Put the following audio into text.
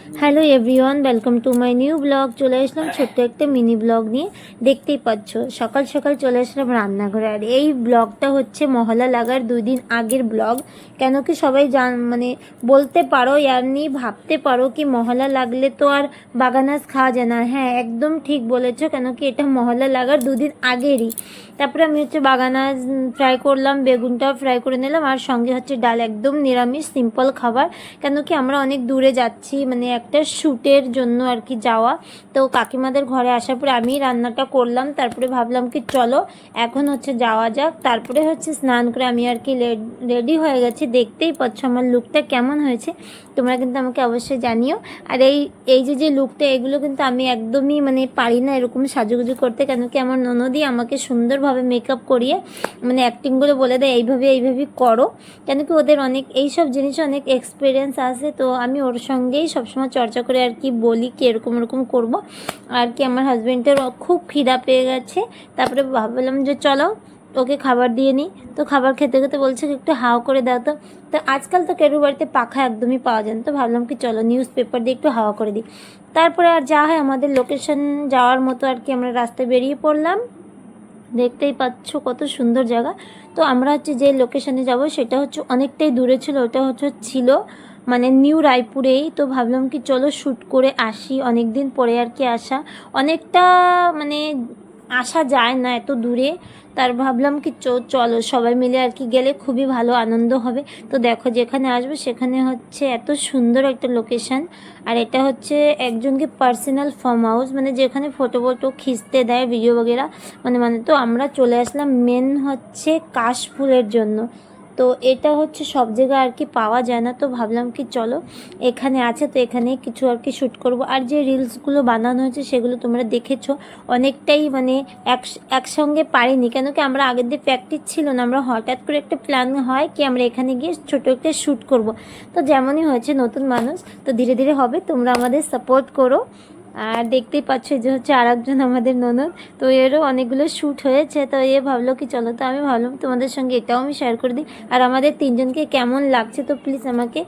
Hello everyone, welcome to my new blog. চলে আসলাম ছোট্ট একটা মিনি ব্লগ নিয়ে। দেখতেই পাচ্ছ সকাল সকাল চলে আসলাম রান্নাঘরে। আর এই ব্লগটা হচ্ছে মহলা লাগার 2 দিন আগের ব্লগ। কেন কি সবাই মানে বলতে পারো ইয়ারনি ভাবতে পারো কি মহলা লাগলে তো আর বাগানাস খাওয়া যায় না। হ্যাঁ, একদম ঠিক বলেছো। কেন কি এটা মহলা লাগার 2 দিন আগেরই। তারপরে আমি হচ্ছে বাগানাস ফ্রাই করলাম, বেগুনটাও ফ্রাই করে নিলাম, আর সঙ্গে হচ্ছে ডাল, একদম নিরামিষ সিম্পল খাবার। কেন কি আমরা অনেক দূরে যাচ্ছি, মানে একটা শ্যুটের জন্য আর কি যাওয়া। তো কাকিমাদের ঘরে আসার পরে আমি রান্নাটা করলাম। তারপরে ভাবলাম কি চলো এখন হচ্ছে যাওয়া যাক। তারপরে হচ্ছে স্নান করে আমি আর কি রেডি হয়ে গেছি। দেখতেই পাচ্ছ আমার লুকটা কেমন হয়েছে, তোমরা কিন্তু আমাকে অবশ্যই জানিও। আর এই যে লুকটা, এগুলো কিন্তু আমি একদমই মানে পারি না এরকম সাজুগুজু করতে। কেন কি আমার ননদই আমাকে সুন্দরভাবে মেকআপ করিয়ে মানে অ্যাক্টিংগুলো বলে দেয় এইভাবেই করো। কেন কি ওদের অনেক এইসব জিনিসে অনেক এক্সপিরিয়েন্স আছে। তো আমি ওর সঙ্গেই সবসময় চর্চা করে আর কি বলি কি এরকম করবো। আর কি আমার হাজব্যান্ডের খুব খিদা পেয়ে গেছে। তারপরে ভাবলাম যে চলো ওকে খাবার দিয়ে নিই। তো খাবার খেতে খেতে বলছে একটু হাও করে দাও। তো আজকাল তো কেরু বাড়িতে পাখা একদমই পাওয়া যায় না। তো ভাবলাম কি চলো নিউজ পেপার দিয়ে একটু হাওয়া করে দিই। তারপরে আর যা হয় আমাদের লোকেশন যাওয়ার মতো আর কি আমরা রাস্তায় বেরিয়ে পড়লাম। দেখতেই পাচ্ছ কত সুন্দর জায়গা। তো আমরা হচ্ছে যে লোকেশানে যাব সেটা হচ্ছে অনেকটাই দূরে ছিল। ওটা ছিল মানে নিউ রায়পুরেই। তো ভাবলাম কি চলো শ্যুট করে আসি, অনেক দিন পরে আর কি আসা। অনেকটা মানে আসা যায় না এত দূরে। তার ভাবলাম কি চলো সবাই মিলে আর কি গেলে খুবই ভালো আনন্দ হবে। তো দেখো যেখানে আসবে সেখানে হচ্ছে এত সুন্দর একটা লোকেশান। আর এটা হচ্ছে একজনকে পার্সোনাল ফার্ম হাউস, মানে যেখানে ফটো খিঁচতে দেয় ভিডিও বগেরা। মানে তো আমরা চলে আসলাম মেন হচ্ছে কাশফুলের জন্য। তো এটা হচ্ছে সব জায়গায় আর কি পাওয়া যায় না। তো ভাবলাম কি চলো এখানে আছে, তো এখানে কিছু আর কি শ্যুট করব। আর যে রিলসগুলো বানানো হয়েছে সেগুলো তোমরা দেখেছো। অনেকটাই মানে একসঙ্গে পারিনি, কেন কি আমরা আগের দিয়ে প্র্যাকটিস ছিল না। আমরা হঠাৎ করে একটা প্ল্যান হয় কি আমরা এখানে গিয়ে ছোটো একটা শ্যুট করব। তো যেমনই হয়েছে নতুন মানুষ, তো ধীরে ধীরে হবে, তোমরা আমাদের সাপোর্ট করো। আর দেখতেই পাচ্ছ যে হচ্ছে আরেকজন আমাদের ননদ। তো এরও অনেকগুলো শ্যুট হয়েছে। তো এ ভাবলো কি চলো, তো আমি ভাবলাম তোমাদের সঙ্গে এটাও আমি শেয়ার করে দিই। আর আমাদের 3জনকে কেমন লাগছে তো প্লিজ আমাকে